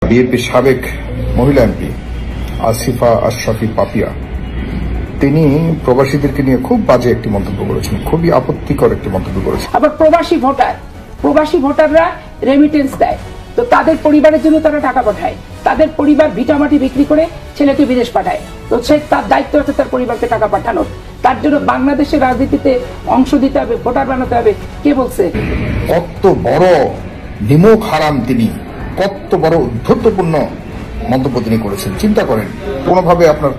বিএনপির সাবেক মহিলা এমপি আসিফা আশরাফি পাপিয়া তিনি প্রবাসীদেরকে নিয়ে খুব বাজে একটি মন্তব্য করেছেন, খুবই আপত্তিকর একটি মন্তব্য করেছেন। আবার প্রবাসী ভোটাররা রেমিটেন্স দেয়, তো তাদের পরিবারের জন্য তারা টাকা পাঠায়, তাদের পরিবার ভিটামাটি বিক্রি করে ছেলেকে বিদেশ পাঠায়, তো সে তার দায়িত্ব আছে তার পরিবারকে টাকা পাঠানোর। তার জন্য বাংলাদেশের রাজনীতিতে অংশ দিতে হবে, ভোটার বানাতে হবে। কে বলছে? কত বড় নিমক হারাম তিনি, কত বড় উদ্ধত্যপূর্ণ মন্তব্য তিনি করেছেন। চিন্তা করেন, কোনোভাবে আপনার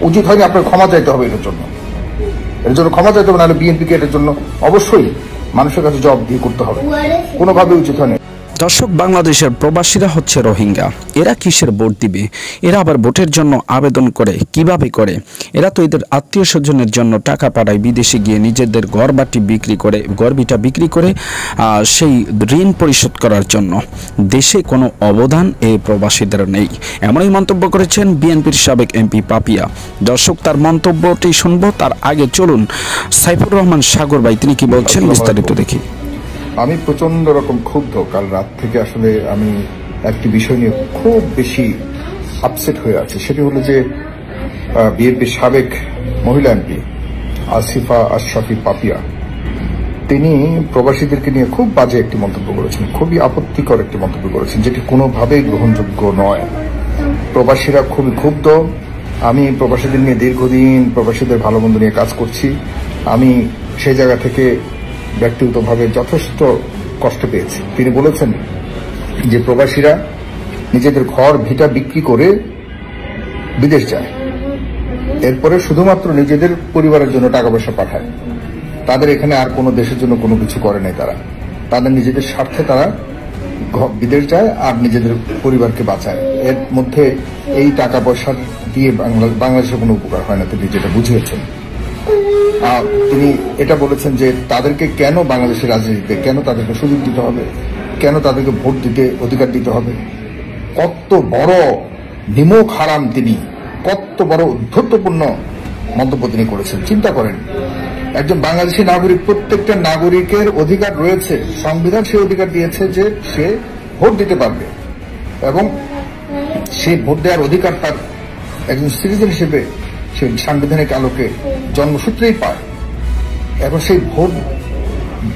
উচিত হয়নি, আপনার ক্ষমা চাইতে হবে এর জন্য ক্ষমা চাইতে হবে, নাহলে বিএনপিকে এটার জন্য অবশ্যই মানুষের কাছে জবাবদিহি করতে হবে। কোনোভাবে উচিত হয়নি। দর্শক, বাংলাদেশের প্রবাসীরা হচ্ছে রোহিঙ্গা। এরা কিসের ভোট দিবে? এরা আবার ভোটের জন্য আবেদন করে কিভাবে করে? এরা তো এদের আত্মীয় স্বজনের জন্য টাকা পাঠায়, বিদেশে গিয়ে নিজেদের ঘরবাটি বিক্রি করে সেই ঋণ পরিশোধ করার জন্য। দেশে কোনো অবদান এই প্রবাসীদের নেই, এমনই মন্তব্য করেছেন বিএনপির সাবেক এমপি পাপিয়া। দর্শক, তার মন্তব্যটি শুনবো, তার আগে চলুন সাইফুর রহমান সাগর ভাই তিনি কি বলছেন বিস্তারিত দেখি। আমি প্রচন্ড রকম ক্ষুব্ধ। কাল রাত থেকে আসলে আমি একটি বিষয় নিয়ে খুব বেশি আপসেট হয়ে আছি। সেটি হলো যে বিএনপির সাবেক মহিলা এমপি আসিফা আশরাফি পাপিয়া তিনি প্রবাসীদেরকে নিয়ে খুব বাজে একটি মন্তব্য করেছেন, খুবই আপত্তিকর একটি মন্তব্য করেছেন, যেটি কোনোভাবেই গ্রহণযোগ্য নয়। প্রবাসীরা খুবই ক্ষুব্ধ। আমি প্রবাসীদের নিয়ে দীর্ঘদিন প্রবাসীদের ভালো মন্দ নিয়ে কাজ করছি। আমি সেই জায়গা থেকে ব্যক্তিগতভাবে যথেষ্ট কষ্ট পেয়েছি। তিনি বলেছেন যে প্রবাসীরা নিজেদের ঘর ভিটা বিক্রি করে বিদেশ যায়, এরপরে শুধুমাত্র নিজেদের পরিবারের জন্য টাকা পয়সা পাঠায়। তাদের এখানে আর কোনো দেশের জন্য কোনো কিছু করে নাই। তাদের নিজেদের স্বার্থে তারা বিদেশ যায় আর নিজেদের পরিবারকে বাঁচায়। এর মধ্যে এই টাকা পয়সা দিয়ে বাংলাদেশের কোনো উপকার হয় না, তিনি যেটা বুঝিয়েছেন। তিনি এটা বলেছেন যে তাদেরকে কেন বাংলাদেশের রাজনীতিতে কেন তাদেরকে সুযোগ দিতে হবে, কেন তাদেরকে ভোট দিতে অধিকার দিতে হবে। কত বড় নিমক হারাম তিনি, কত বড় উদ্ধত্যপূর্ণ মন্তব্য তিনি করেছেন। চিন্তা করেন, একজন বাংলাদেশী নাগরিক, প্রত্যেকটা নাগরিকের অধিকার রয়েছে, সংবিধান সে অধিকার দিয়েছে যে সে ভোট দিতে পারবে এবং সেই ভোট দেওয়ার অধিকার তার একজন সিটিজেন হিসেবে সে সাংবিধানিক আলোকে জন্মসূত্রেই পায়। এখন সেই ভোট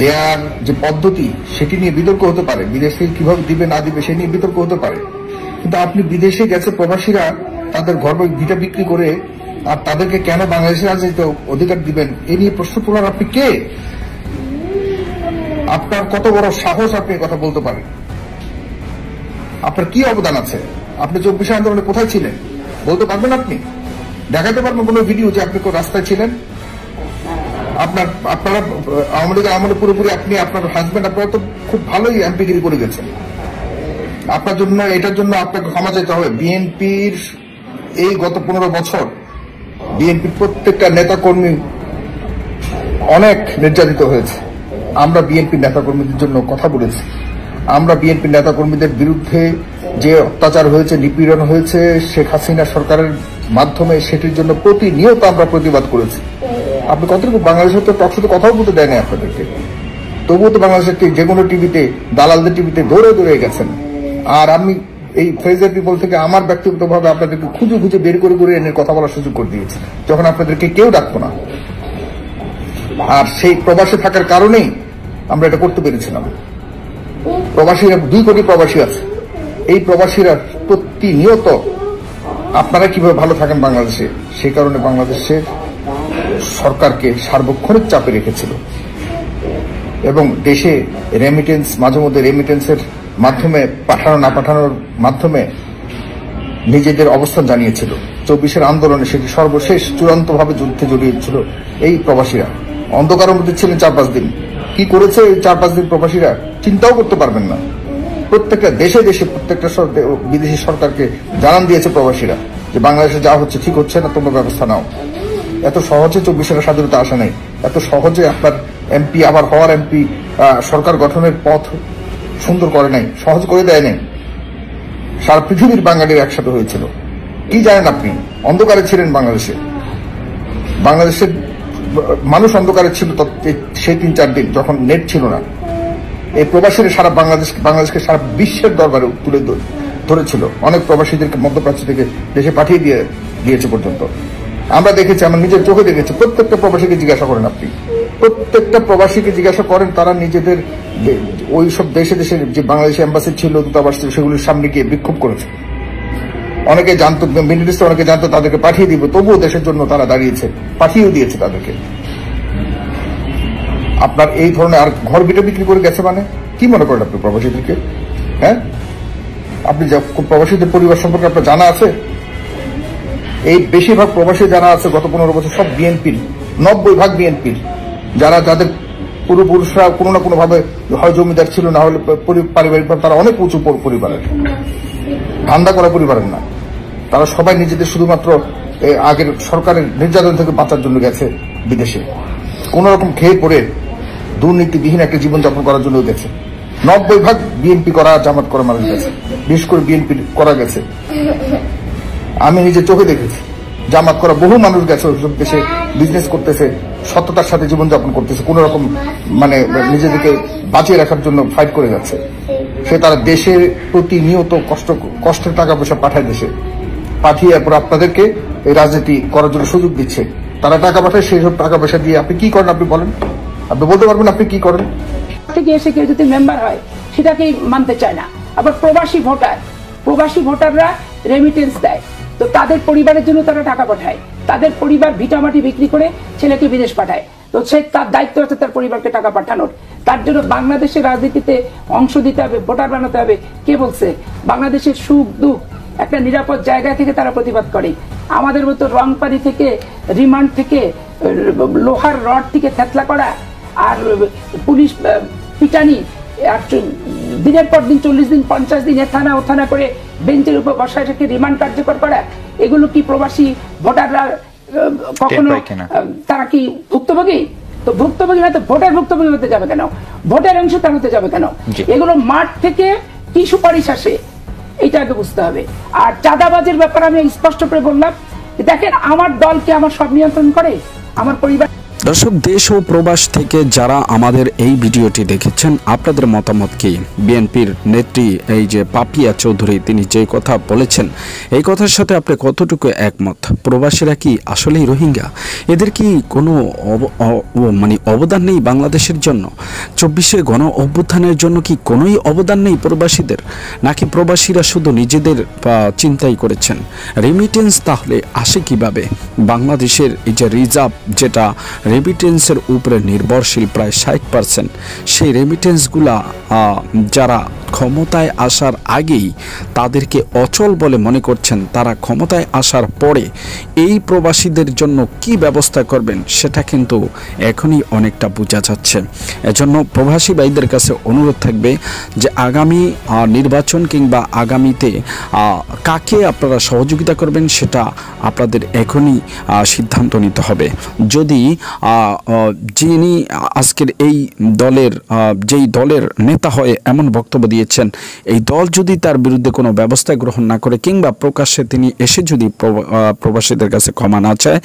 দেওয়ার যে পদ্ধতি সেটি নিয়ে বিতর্ক হতে পারে, বিদেশে কিভাবে দিবে না দিবে সে নিয়ে বিতর্ক হতে পারে, কিন্তু আপনি বিদেশে গেছে প্রবাসীরা তাদের ঘর ভিটা বিক্রি করে, আর তাদেরকে কেন বাংলাদেশের রাজনীতিতে অধিকার দিবেন এ নিয়ে প্রশ্ন তোলার আপনি কে? আপনার কত বড় সাহস আপনি কথা বলতে পারেন? আপনার কি অবদান আছে? আপনি 24 আন্দোলনে কোথায় ছিলেন বলতে পারবেন? আপনি দেখাতে পারবেন কোন ভিডিও যে আপনি কোন রাস্তায় ছিলেন? আপনারা আওয়ামী লীগের আমলে পুরোপুরি আপনি আপনার হাজবেন্ড আপনারা তো খুব ভালোই এমপিগিরি করে গেছেন। আপনার জন্য এটার জন্য আপনাকে ক্ষমা চাইতে হবে। বিএনপির এই গত 15 বছর বিএনপির প্রত্যেকটা নেতাকর্মী অনেক নির্যাতিত হয়েছে। আমরা বিএনপির নেতাকর্মীদের জন্য কথা বলেছি। আমরা বিএনপির নেতাকর্মীদের বিরুদ্ধে যে অত্যাচার হয়েছে, নিপীড়ন হয়েছে শেখ হাসিনা সরকারের মাধ্যমে, সেটির জন্য প্রতিনিয়ত আমরা প্রতিবাদ করেছি। আপনি কতটুকু বাংলাদেশের তো টকশোতে কথাও বলতে দেয় না আপনাদেরকে, তবুও তো বাংলাদেশের যে কোনো টিভিতে, দালালদের টিভিতে দৌড়ে গেছেন। আর আমি এই ফ্রেজার পিপল থেকে আমার ব্যক্তিগতভাবে আপনাদেরকে খুঁজে বের করে এনে কথা বলার সুযোগ করে দিয়েছি, যখন আপনাদেরকে কেউ ডাকবো না। আর সেই প্রবাসে থাকার কারণেই আমরা এটা করতে পেরেছিলাম। প্রবাসীরা 2 কোটি প্রবাসী আছে। এই প্রবাসীরা প্রতিনিয়ত আপনারা কিভাবে ভালো থাকেন বাংলাদেশে, সেই কারণে বাংলাদেশের সরকারকে সার্বক্ষণিক চাপে রেখেছিল এবং দেশে রেমিটেন্স, মাঝে মধ্যে রেমিটেন্সের মাধ্যমে পাঠানো না পাঠানোর মাধ্যমে নিজেদের অবস্থান জানিয়েছিল। 24 আন্দোলনে সেটি সর্বশেষ চূড়ান্তভাবে যুদ্ধে জড়িয়েছিল এই প্রবাসীরা। অন্ধকারের মধ্যে ছিলেন 4-5 দিন। কি করেছে এই 4-5 দিন প্রবাসীরা চিন্তাও করতে পারবেন না। প্রত্যেকটা দেশে প্রত্যেকটা বিদেশি সরকারকে জানান দিয়েছে প্রবাসীরা যে বাংলাদেশে যা হচ্ছে ঠিক হচ্ছে না, তোমরা ব্যবস্থা নাও। এত সহজে 24 স্বাধীনতা আসে নাই, এত সহজে আপনার এমপি আবার হওয়ার এমপি সরকার গঠনের পথ সুন্দর করে নাই, সহজ করে দেয় নাই। সারা পৃথিবীর বাঙালির একসাথে হয়েছিল। কি জানেন আপনি? অন্ধকারে ছিলেন বাংলাদেশের মানুষ অন্ধকারে ছিল সেই 3-4 দিন যখন নেট ছিল না। এই প্রবাসীরা সারা বাংলাদেশকে সারা বিশ্বের দরবারে ধরেছিল, অনেক প্রবাসীদেরকে মধ্যপ্রাচ্য থেকে দেশে পাঠিয়ে দিয়েছে পর্যন্ত। আমরা দেখেছি, আমার নিজের চোখে দেখেছি। প্রত্যেকটা প্রবাসীকে জিজ্ঞাসা করেন আপনি, প্রত্যেকটা প্রবাসীকে জিজ্ঞাসা করেন, তারা নিজেদের ওই সব দেশে যে বাংলাদেশ এম্বাসি ছিল, দূতাবাস ছিল, সেগুলির সামনে গিয়ে বিক্ষোভ করেছে। অনেকে জানতো, মিডল ইস্টে অনেকে জানতো তাদেরকে পাঠিয়ে দিবে, তবুও দেশের জন্য তারা দাঁড়িয়েছে, পাঠিয়েও দিয়েছে তাদেরকে। আপনার এই ধরনের আর ঘর বিটা বিক্রি করে গেছে মানে কি মনে করেন আপনি প্রবাসীদেরকে? হ্যাঁ, আপনি প্রবাসীদের পরিবার সম্পর্কে আপনার জানা আছে? এই বেশিরভাগ প্রবাসী জানা আছে গত 15 বছর সব বিএনপির, 90% বিএনপির, যাদের পূর্বপুরুষরা কোনো না কোনো ভাবে হয় জমিদার ছিল, না হলে পারিবারিক, তারা অনেক উঁচু পরিবারের, ধান্দা করা পরিবারের না। তারা সবাই নিজেদের শুধুমাত্র আগের সরকারের নির্যাতন থেকে বাঁচার জন্য গেছে বিদেশে, কোন রকম খেয়ে পড়ে দুর্নীতিবিহীন একটা জীবনযাপন করার জন্য গেছে। 90% বিএনপি করা, জামাত করা মানুষ গেছে, বিশেষ করে বিএনপি করা গেছে। আমি নিজে চোখে দেখেছি, জামাত করা বহু মানুষ গেছে ওইসব দেশে, বিজনেস করতেছে, সততার সাথে জীবনযাপন করতেছে, কোন রকম মানে নিজেদেরকে বাঁচিয়ে রাখার জন্য ফাইট করে যাচ্ছে। তারা দেশের প্রতিনিয়ত কষ্টের টাকা পয়সা পাঠায়, দেশে পাঠিয়ে এরপর আপনাদেরকে এই রাজনীতি করার জন্য সুযোগ দিচ্ছে। তারা টাকা পাঠায়, সেই সব টাকা পয়সা দিয়ে আপনি কি করেন? আপনি বলেন, আপনি বলতে পারবেন আপনি কি করেন? থেকে এসে কেউ যদি মেম্বার হয় সেটাকেই মানতে চায় না। আবার প্রবাসী ভোটাররা রেমিটেন্স দেয়, তো তাদের পরিবারের জন্য তারা টাকা পাঠায়, তাদের পরিবার ভিটামাটি বিক্রি করে ছেলেকে বিদেশ পাঠায়। তো সে তার দায়িত্ব আছে তার পরিবারকে টাকা পাঠানোর। তার জন্য বাংলাদেশের রাজনীতিতে অংশ দিতে হবে, ভোটার বানাতে হবে। কে বলছে? বাংলাদেশের সুখ দুঃখ একটা নিরাপদ জায়গা থেকে তারা প্রতিবাদ করে। আমাদের মতো রং পানি থেকে, রিমান্ড থেকে, লোহার রড থেকে থেতলা করা, আর পুলিশ পিটানি, আর দিনের পর দিন 40 দিন 50 দিন এ থানা ও থানা করে বেঞ্চের উপর বসায় রেখে রিমান্ড কার্যকর করা, এগুলো কি প্রবাসী ভোটাররা কখনো তারা কি ভুক্তভোগী? তো ভুক্তভোগী না তো ভোটার ভুক্তভোগী হতে যাবে কেন? ভোটের অংশ তার হতে যাবে কেন? এগুলো মাঠ থেকে কি সুপারিশ আসে এটা আগে বুঝতে হবে। আর চাঁদাবাজের ব্যাপারে আমি স্পষ্ট করে বললাম, দেখেন আমার দলকে আমার সব নিয়ন্ত্রণ করে, আমার পরিবার। দর্শক, দেশ ও প্রবাস থেকে যারা আমাদের এই ভিডিওটি দেখেছেন, আপনাদের মতামত কি? বিএনপির নেত্রী এই যে পাপিয়া চৌধুরী, তিনি যে কথা বলেছেন, এই কথার সাথে আপনি কতটুকু একমত? প্রবাসীরা কি আসলেই রোহিঙ্গা? এদের কি কোনো মানে অবদান নেই বাংলাদেশের জন্য? 24শে গণ অভ্যুত্থানের জন্য কি কোনোই অবদান নেই প্রবাসীদের? নাকি প্রবাসীরা শুধু নিজেদের চিন্তাই করেছেন? রেমিটেন্স তাহলে আসে কিভাবে? বাংলাদেশের এই যে রিজার্ভ, যেটা রেমিটেন্সের উপরে নির্ভরশীল প্রায় 60%, সেই রেমিটেন্সগুলা যারা ক্ষমতায় আসার আগেই তাদেরকে অচল বলে মনে করছেন, তারা ক্ষমতায় আসার পরে এই প্রবাসীদের জন্য কি ব্যবস্থা করবেন সেটা কিন্তু এখনই অনেকটা বোঝা যাচ্ছে। এজন্য প্রবাসী ভাইদের কাছে অনুরোধ থাকবে যে আগামী নির্বাচন কিংবা আগামীতে কাকে আপনারা সহযোগিতা করবেন সেটা আপনাদের এখনই সিদ্ধান্ত নিতে হবে। যদি যিনি আজকের এই দলের যেই দলের নেতা হয়ে এমন বক্তব্য দিয়েছেন, এই দল যদি তার বিরুদ্ধে কোনো ব্যবস্থা গ্রহণ না করে কিংবা প্রকাশ্যে তিনি এসে যদি প্রবাসীদের কাছে ক্ষমা না চায়,